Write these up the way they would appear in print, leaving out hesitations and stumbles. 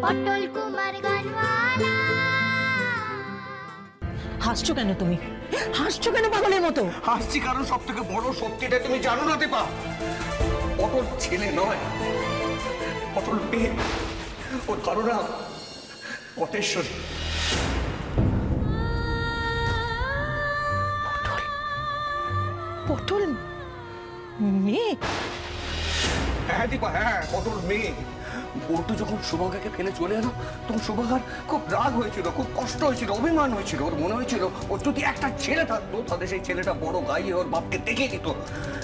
পটল কুমার গানওয়ালা। হাসছো কেন তুমি? হাসছো কেন পাগলের মতো? হাসছি কারণ সব থেকে বড় সত্যিটা তুমি জানো না দীপা। পটল ছেলে নয়, পটল মেয়ে। ওর কারো নাম পটেশ্বরী। পটল মেয়ে? হ্যাঁ দীপা, হ্যাঁ পটল মেয়ে। বল্টু যখন সুভাগাকে ফেলে চলে এলো তখন সুভাগার খুব রাগ হয়েছিল, খুব কষ্ট হয়েছিল, অভিমান হয়েছিল। ওর মনে হয়েছিল ওর যদি একটা ছেলে থাকতো তাহলে সেই ছেলেটা বড় গাইয়ে ওর বাপকে দেখে দিত।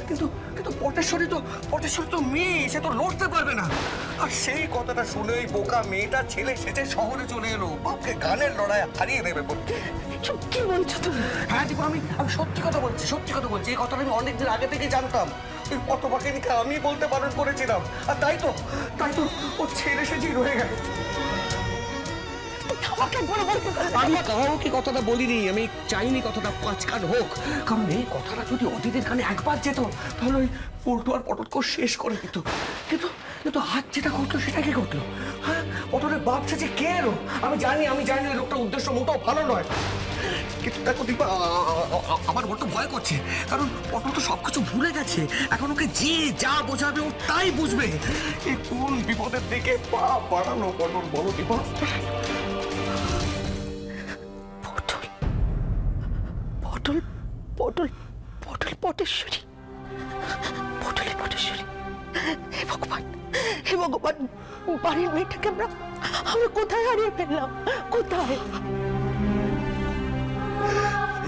কিন্তু কিন্তু পটেশ্বরী তো মেয়ে, সে তো লড়তে পারবে না। আর সেই কথাটা শুনে ওই বোকা মেয়েটা ছেলে সেজে শহরে চলে এলো বাপকে গানের লড়াই হারিয়ে দেবে বলে। কি বলছো তুমি? হ্যাঁ দীপা, আমি সত্যি কথা বলছি, সত্যি কথা বলছি। এই কথাটা আমি অনেকদিন আগে থেকে জানতাম। ওই পটবাকিনীকে আমি বলতে বারণ করেছিলাম, আর তাই তো ও ছেলে সেজেই রয়ে গেল। আমি কাউকে কথাটা বলিনি, আমি চাইনি কথাটা পাঁচকান হোক। কারণ এই কথাটা যদি অতিথির কানে একবার যেত তাহলে ওই পল্টু আর পটলকে শেষ করে দিত। কিন্তু কিন্তু আজ যেটা করতো সেটা কি করতো? হ্যাঁ, পটলের বাপ যে কে এলো? আমি জানি ওই লোকটার উদ্দেশ্য মোটেও ভালো নয়। কিন্তু দেখো দীপা, আমার বড্ড ভয় করছে। কারণ পটল তো সবকিছু ভুলে গেছে। এখন ওকে যে যা বোঝাবে ও তাই বুঝবে। এই কোন বিপদের দিকে পা বাড়ানো পটল, বলো দীপা? পটল পটল পটল পটেশ্বরী, পটেশ্বরী। হে ভগবান, হে ভগবান, বাড়ির মেয়েটাকে আমরা কোথায় হারিয়ে ফেললাম? কোথায়?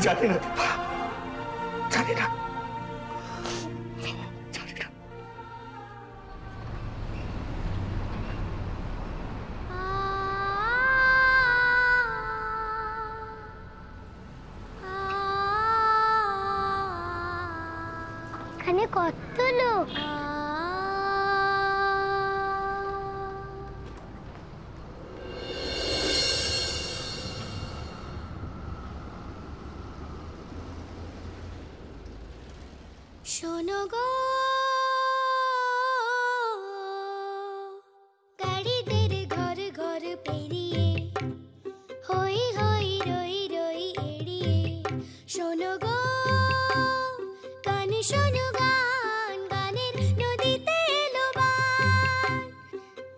জানি না দীপা, জানি না। এখানে কত লোক। শোনো গো, গাড়িদের ঘর ঘর পেরিয়ে হই হই রই রই এড়িয়ে। শোনো গো গান, শোনো গান, গানের নদীতে এলো বান।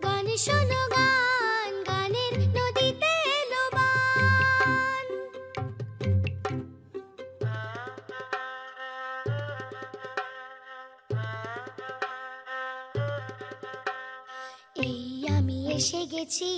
গান শোনো গান, গানের নদীতে এলো বান। এই আমি এসেছি